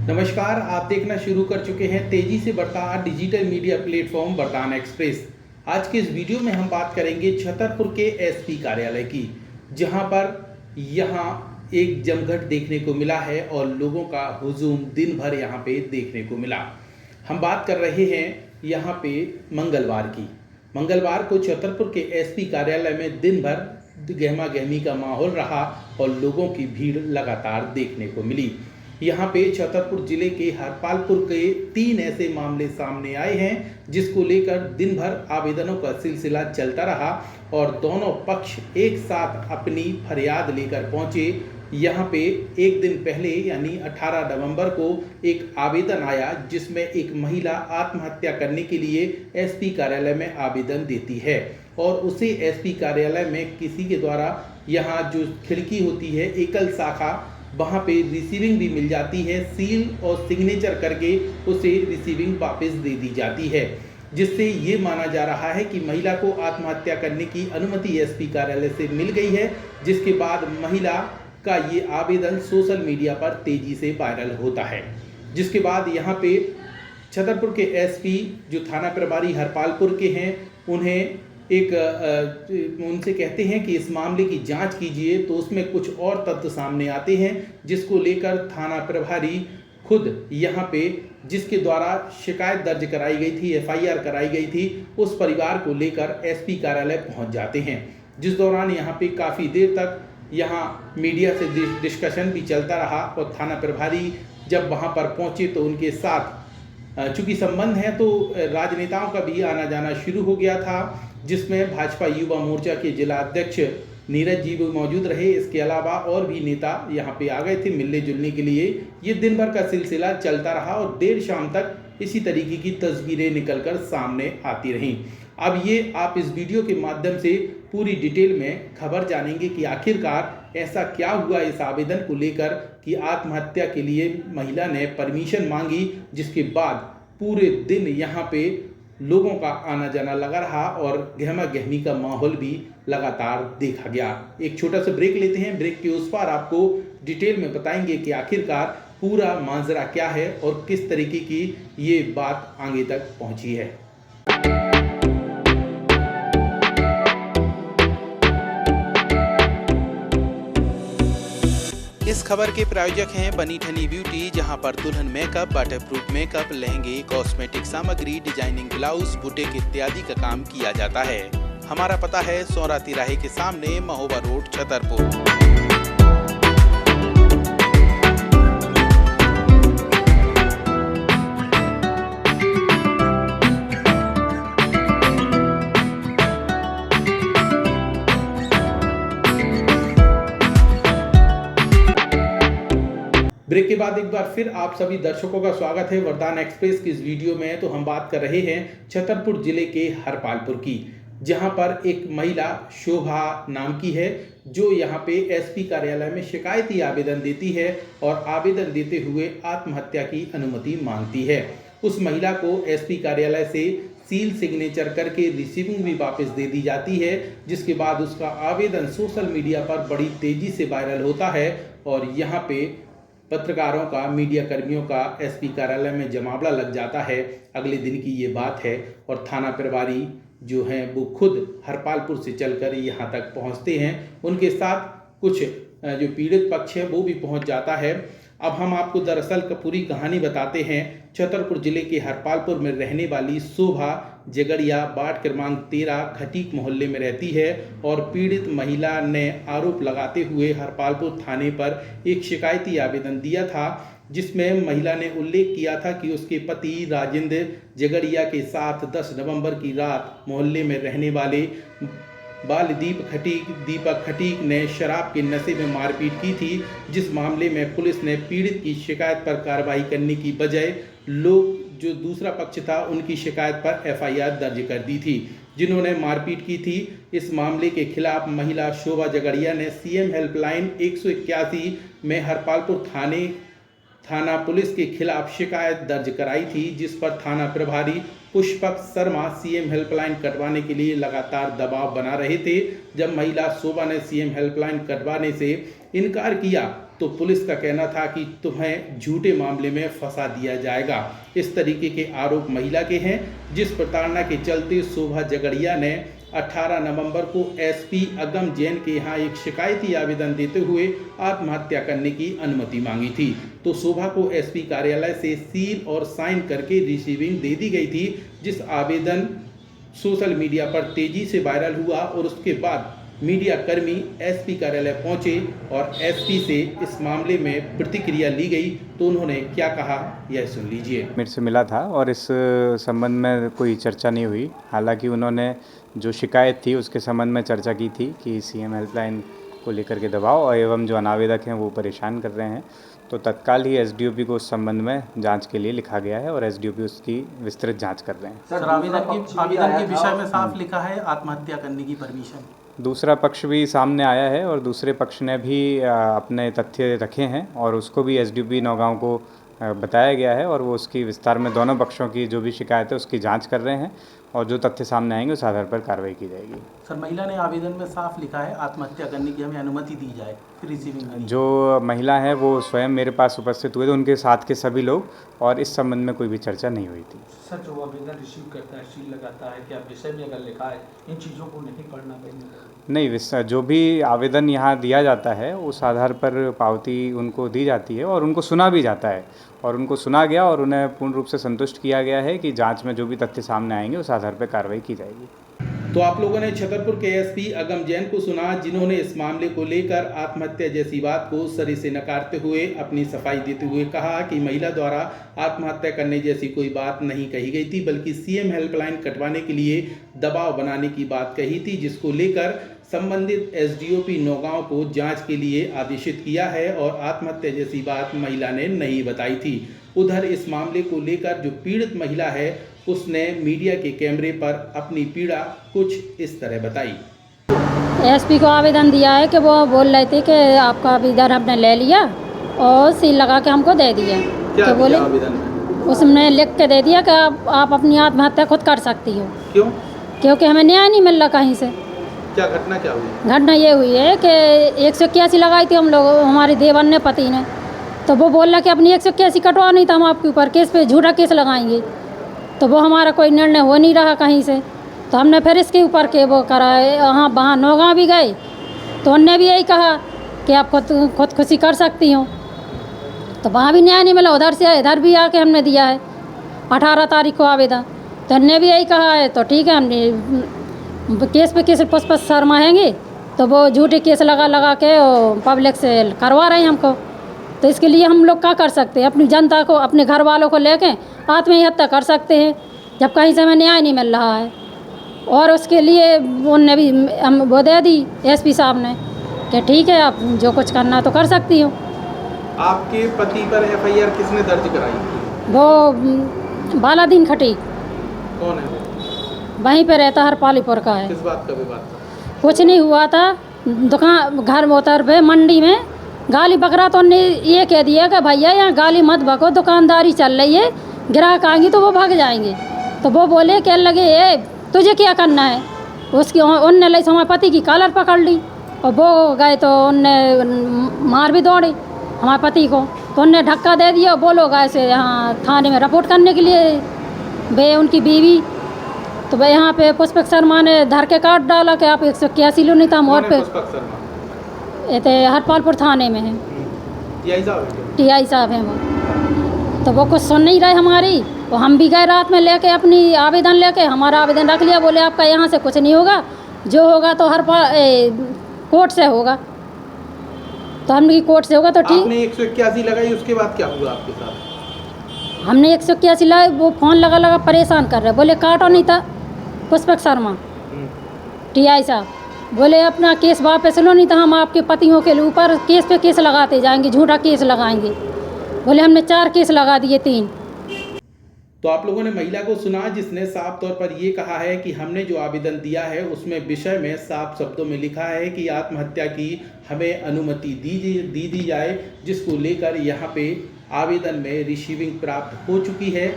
नमस्कार, आप देखना शुरू कर चुके हैं तेजी से बढ़ता डिजिटल मीडिया प्लेटफॉर्म वरदान एक्सप्रेस। आज के इस वीडियो में हम बात करेंगे छतरपुर के एसपी कार्यालय की, जहां पर एक जमघट देखने को मिला है और लोगों का हुजूम दिन भर यहां पे देखने को मिला। हम बात कर रहे हैं यहां पे मंगलवार की। मंगलवार को छतरपुर के एसपी कार्यालय में दिन भर गहमा गहमी का माहौल रहा और लोगों की भीड़ लगातार देखने को मिली। यहाँ पे छतरपुर जिले के हरपालपुर के 3 ऐसे मामले सामने आए हैं जिसको लेकर दिन भर आवेदनों का सिलसिला चलता रहा और दोनों पक्ष एक साथ अपनी फरियाद लेकर पहुंचे। यहाँ पे एक दिन पहले यानी 18 नवंबर को एक आवेदन आया जिसमें एक महिला आत्महत्या करने के लिए एसपी कार्यालय में आवेदन देती है और उसे एसपी कार्यालय में किसी के द्वारा यहाँ जो खिड़की होती है एकल शाखा, वहाँ पे रिसीविंग भी मिल जाती है। सील और सिग्नेचर करके उसे रिसीविंग वापस दे दी जाती है, जिससे ये माना जा रहा है कि महिला को आत्महत्या करने की अनुमति एसपी कार्यालय से मिल गई है। जिसके बाद महिला का ये आवेदन सोशल मीडिया पर तेजी से वायरल होता है। जिसके बाद यहाँ पे छतरपुर के एसपी जो थाना प्रभारी हरपालपुर के हैं, उन्हें उनसे कहते हैं कि इस मामले की जांच कीजिए, तो उसमें कुछ और तथ्य सामने आते हैं जिसको लेकर थाना प्रभारी खुद यहाँ पे जिसके द्वारा शिकायत दर्ज कराई गई थी, एफआईआर कराई गई थी, उस परिवार को लेकर एसपी कार्यालय पहुंच जाते हैं। जिस दौरान यहाँ पे काफ़ी देर तक यहाँ मीडिया से डिस्कशन भी चलता रहा और थाना प्रभारी जब वहाँ पर पहुँचे तो उनके साथ चूँकि संबंध है तो राजनेताओं का भी आना जाना शुरू हो गया था, जिसमें भाजपा युवा मोर्चा के जिला अध्यक्ष नीरज जी भी मौजूद रहे। इसके अलावा और भी नेता यहाँ पे आ गए थे मिलने जुलने के लिए। ये दिन भर का सिलसिला चलता रहा और देर शाम तक इसी तरीके की तस्वीरें निकलकर सामने आती रहीं। अब ये आप इस वीडियो के माध्यम से पूरी डिटेल में खबर जानेंगे कि आखिरकार ऐसा क्या हुआ इस आवेदन को लेकर कि आत्महत्या के लिए महिला ने परमिशन मांगी, जिसके बाद पूरे दिन यहाँ पे लोगों का आना जाना लगा रहा और गहमा गहमी का माहौल भी लगातार देखा गया। एक छोटा सा ब्रेक लेते हैं, ब्रेक के उस पार आपको डिटेल में बताएंगे कि आखिरकार पूरा माजरा क्या है और किस तरीके की ये बात आगे तक पहुंची है। इस खबर के प्रायोजक हैं बनी ठनी ब्यूटी, जहां पर दुल्हन मेकअप, वाटरप्रूफ मेकअप, लहंगे, कॉस्मेटिक सामग्री, डिजाइनिंग ब्लाउज, बुटीक इत्यादि का काम किया जाता है। हमारा पता है सौरा तिराहे के सामने, महोबा रोड, छतरपुर। ब्रेक के बाद एक बार फिर आप सभी दर्शकों का स्वागत है वरदान एक्सप्रेस की इस वीडियो में। तो हम बात कर रहे हैं छतरपुर जिले के हरपालपुर की, जहां पर एक महिला शोभा नाम की है जो यहां पे एसपी कार्यालय में शिकायती आवेदन देती है और आवेदन देते हुए आत्महत्या की अनुमति मांगती है। उस महिला को एसपी कार्यालय से सील सिग्नेचर करके रिसीविंग भी वापस दे दी जाती है, जिसके बाद उसका आवेदन सोशल मीडिया पर बड़ी तेजी से वायरल होता है और यहाँ पे पत्रकारों का, मीडिया कर्मियों का एसपी कार्यालय में जमावड़ा लग जाता है। अगले दिन की ये बात है और थाना प्रभारी जो हैं वो खुद हरपालपुर से चलकर यहाँ तक पहुँचते हैं। उनके साथ कुछ जो पीड़ित पक्ष है वो भी पहुँच जाता है। अब हम आपको दरअसल पूरी कहानी बताते हैं। छतरपुर जिले के हरपालपुर में रहने वाली शोभा जगड़िया वार्ड क्रमांक 13 खटीक मोहल्ले में रहती है और पीड़ित महिला ने आरोप लगाते हुए हरपालपुर थाने पर एक शिकायती आवेदन दिया था, जिसमें महिला ने उल्लेख किया था कि उसके पति राजेंद्र जगड़िया के साथ 10 नवंबर की रात मोहल्ले में रहने वाले दीपक खटीक ने शराब के नशे में मारपीट की थी। जिस मामले में पुलिस ने पीड़ित की शिकायत पर कार्रवाई करने की बजाय जो दूसरा पक्ष था उनकी शिकायत पर एफआईआर दर्ज कर दी थी, जिन्होंने मारपीट की थी। इस मामले के खिलाफ महिला शोभा जगड़िया ने सीएम हेल्पलाइन 181 में हरपालपुर थाना पुलिस के खिलाफ शिकायत दर्ज कराई थी, जिस पर थाना प्रभारी पुष्पक शर्मा सीएम हेल्पलाइन कटवाने के लिए लगातार दबाव बना रहे थे। जब महिला शोभा ने सीएम हेल्पलाइन कटवाने से इनकार किया तो पुलिस का कहना था कि तुम्हें झूठे मामले में फंसा दिया जाएगा। इस तरीके के आरोप महिला के हैं, जिस प्रताड़ना के चलते शोभा जगड़िया ने 18 नवंबर को एसपी अगम जैन के यहाँ एक शिकायती आवेदन देते हुए आत्महत्या करने की अनुमति मांगी थी। तो शोभा को एसपी कार्यालय से सील और साइन करके रिसीविंग दे दी गई थी, जिस आवेदन सोशल मीडिया पर तेजी से वायरल हुआ और उसके बाद मीडिया कर्मी एसपी कार्यालय पहुंचे और एसपी से इस मामले में प्रतिक्रिया ली गई। तो उन्होंने क्या कहा, यह सुन लीजिए। मेरे से मिला था और इस संबंध में कोई चर्चा नहीं हुई। हालांकि उन्होंने जो शिकायत थी उसके संबंध में चर्चा की थी कि सीएम हेल्पलाइन को लेकर के दबाव एवं जो अनावेदक हैं वो परेशान कर रहे हैं। तो तत्काल ही एसडीओपी को उस संबंध में जांच के लिए लिखा गया है और एसडीओपी उसकी विस्तृत जांच कर रहे हैं। सर, आवेदन के विषय में साफ लिखा है आत्महत्या करने की परमिशन। दूसरा पक्ष भी सामने आया है और दूसरे पक्ष ने भी अपने तथ्य रखे हैं और उसको भी एसडीओपी नौगांव को बताया गया है और वो उसकी विस्तार में दोनों पक्षों की जो भी शिकायत है उसकी जांच कर रहे हैं और जो तथ्य सामने आएंगे उस आधार पर कार्रवाई की जाएगी। सर, महिला ने आवेदन में साफ लिखा है आत्महत्या करने की हमें अनुमति दी जाए रिसीविंग। जो महिला है वो स्वयं मेरे पास उपस्थित हुए थे, उनके साथ के सभी लोग, और इस संबंध में कोई भी चर्चा नहीं हुई थी। सर, जो आवेदन रिसीव करता है, सील लगाता है, क्या विषय में अगर लिखा है इन चीज़ों को नहीं पढ़ना पड़ेगा? नहीं, जो भी आवेदन यहाँ दिया जाता है उस आधार पर पावती उनको दी जाती है और उनको सुना भी जाता है और उनको सुना गया और उन्हें पूर्ण रूप से संतुष्ट किया गया है कि जांच में जो भी तथ्य सामने आएंगे उस आधार पर कार्रवाई की जाएगी। तो आप लोगों ने छतरपुर के एसपी अगम जैन को सुना, जिन्होंने इस मामले को लेकर आत्महत्या जैसी बात को सरी से नकारते हुए अपनी सफाई देते हुए कहा कि महिला द्वारा आत्महत्या करने जैसी कोई बात नहीं कही गई थी, बल्कि सीएम हेल्पलाइन कटवाने के लिए दबाव बनाने की बात कही थी, जिसको लेकर संबंधित एसडीओपी नौगांव को जांच के लिए आदेशित किया है और आत्महत्या जैसी बात महिला ने नहीं बताई थी। उधर इस मामले को लेकर जो पीड़ित महिला है उसने मीडिया के कैमरे पर अपनी पीड़ा कुछ इस तरह बताई। एसपी को आवेदन दिया है कि वो बोल रहे थे कि आपका आवेदन हमने ले लिया और सील लगा के हमको दे दिया। क्या बोले आवेदन में? उसने लिख के दे दिया कि आप अपनी आत्महत्या खुद कर सकती हो। क्यों? क्योंकि हमें न्याय नहीं मिल रहा कहीं से। क्या घटना क्या हुई? घटना ये हुई है कि 181 लगाई थी हम लोग, हमारे देवर ने पति ने, तो वो बोल रहा कि अपनी 181 कटवा नहीं था, हम आपके ऊपर केस पे झूठा केस लगाएंगे। तो वो हमारा कोई निर्णय हो नहीं रहा कहीं से, तो हमने फिर इसके ऊपर के वो करा है। हाँ, वहाँ नौगांव भी गए तो उनने भी यही कहा कि आप खुदकुशी कर सकती हो, तो वहाँ भी न्याय नहीं मिला। उधर से इधर भी आके हमने दिया है 18 तारीख को आवेदन, तो उनने भी यही कहा है। तो ठीक है, हमने केस पे केस पुष्प सर माहेंगे, तो वो झूठे केस लगा के पब्लिक से करवा रहे हैं हमको। तो इसके लिए हम लोग क्या कर सकते हैं? अपनी जनता को, अपने घर वालों को लेके आत्महत्या कर सकते हैं जब कहीं से हमें न्याय नहीं मिल रहा है। और उसके लिए उनने भी वो दे दी एसपी साहब ने कि ठीक है, आप जो कुछ करना तो कर सकती हो। आपके पति पर एफआईआर किसने दर्ज कराई? वो बालादीन खटी। कौन है वो? वहीं पे रहता, हरपालीपुर का है। किस बात का विवाद था? कुछ नहीं हुआ था, दुकान घर मोतर पे मंडी में गाली बकरा, तो उनने ये कह दिया कि भैया यहाँ गाली मत बको, दुकानदारी चल रही है, ग्राहक आएंगे तो वो भाग जाएंगे। तो वो बोले कह लगे ए तुझे क्या करना है? उसकी उनने ले हमारे पति की कॉलर पकड़ ली और वो गए तो उनने मार भी दौड़े हमारे पति को, तो उनने धक्का दे दिया। बोलो गए से यहाँ थाने में रिपोर्ट करने के लिए वे उनकी बीवी। तो भाई यहाँ पे पुष्पक शर्मा ने धर के काट डाला कि आप 181 लो नहीं था मोड़ पे। ये तो हरपालपुर थाने में है, टीआई साहब हैं वो। तो वो कुछ सुन नहीं रहे हमारी, तो हम भी गए रात में लेके अपनी आवेदन लेके, हमारा आवेदन रख लिया। बोले आपका यहाँ से कुछ नहीं होगा, जो होगा तो कोर्ट से होगा। तो हमने कोर्ट से होगा तो ठीक। आपने 181 लगाई, उसके बाद क्या हुआ आपके साथ? हमने 181 लगाई, वो फ़ोन लगा परेशान कर रहे, बोले काटो नहीं था पुष्पक शर्मा टीआई साहब, बोले अपना केस वापस लो नहीं तो हम आपके पतियों के ऊपर केस पे केस लगाते जाएंगे, झूठा केस लगाएंगे। बोले हमने 4 केस लगा दिए, 3। तो आप लोगों ने महिला को सुना, जिसने साफ तौर पर ये कहा है कि हमने जो आवेदन दिया है उसमें विषय में साफ शब्दों में लिखा है कि आत्महत्या की हमें अनुमति दी जाए, जिसको लेकर यहाँ पे आवेदन में रिसीविंग प्राप्त हो चुकी है।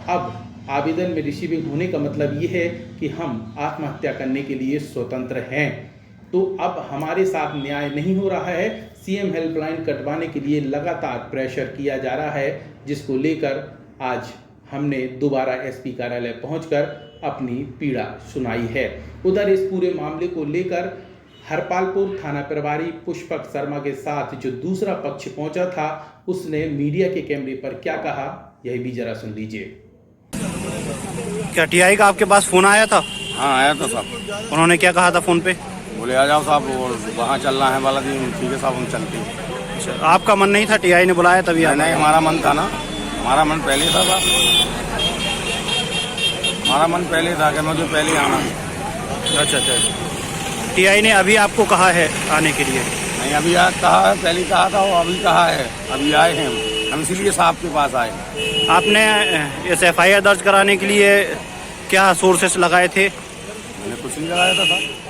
अब आवेदन में रिसीविंग होने का मतलब ये है कि हम आत्महत्या करने के लिए स्वतंत्र हैं। तो अब हमारे साथ न्याय नहीं हो रहा है, सीएम हेल्पलाइन कटवाने के लिए लगातार प्रेशर किया जा रहा है, जिसको लेकर आज हमने दोबारा एसपी कार्यालय पहुंचकर अपनी पीड़ा सुनाई है। उधर इस पूरे मामले को लेकर हरपालपुर थाना प्रभारी पुष्पक शर्मा के साथ जो दूसरा पक्ष पहुंचा था, उसने मीडिया के कैमरे पर क्या कहा, यह भी जरा सुन लीजिए। क्या टीआई का आपके पास फोन आया था? हाँ आया था साहब। उन्होंने क्या कहा था फोन पे? बोले आ जाओ साहब, वो वहाँ चलना है वाला दिन। ठीक है साहब, हम चलते हैं। अच्छा, आपका मन नहीं था? टीआई ने बुलाया तभी आए? नहीं, हमारा मन था ना, हमारा मन पहले था साहब, हमारा मन पहले था कि मुझे पहले आना। अच्छा अच्छा, टीआई ने अभी आपको कहा है आने के लिए? नहीं, अभी आज कहा है, पहले कहा था, वो अभी कहा है, अभी आए हैं हम इसीलिए साहब के पास आए। आपने इस एफआईआर दर्ज कराने के लिए क्या सोर्सेस लगाए थे? मैंने कुछ नहीं लगाया था साहब।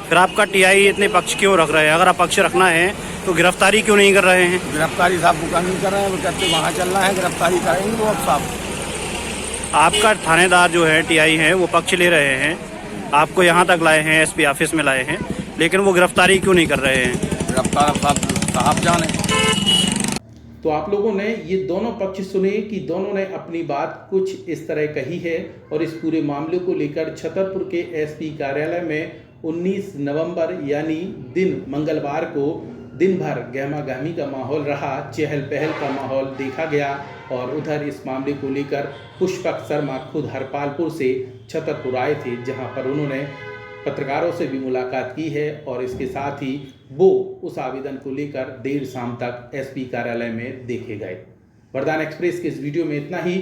फिर आपका टीआई इतने पक्ष क्यों रख रहे हैं? अगर आप पक्ष रखना है तो गिरफ्तारी क्यों नहीं कर रहे हैं? गिरफ्तारी साहब बुका नहीं कर रहे हैं, वो कहते वहाँ चलना है, गिरफ्तारी करेंगे वो अब साहब। आपका थानेदार जो है टीआई है वो पक्ष ले रहे हैं, आपको यहाँ तक लाए हैं, एसपी ऑफिस में लाए हैं, लेकिन वो गिरफ्तारी क्यों नहीं कर रहे हैं? गिरफ्तार साहब जाने। तो आप लोगों ने ये दोनों पक्ष सुने कि दोनों ने अपनी बात कुछ इस तरह कही है। और इस पूरे मामले को लेकर छतरपुर के एसपी कार्यालय में 19 नवंबर यानी दिन मंगलवार को दिन भर गहमा गहमी का माहौल रहा, चहल पहल का माहौल देखा गया। और उधर इस मामले को लेकर पुष्पक शर्मा खुद हरपालपुर से छतरपुर आए थे, जहां पर उन्होंने पत्रकारों से भी मुलाकात की है। और इसके साथ ही वो उस आवेदन को लेकर देर शाम तक एसपी कार्यालय में देखे गए। वरदान एक्सप्रेस के इस वीडियो में इतना ही।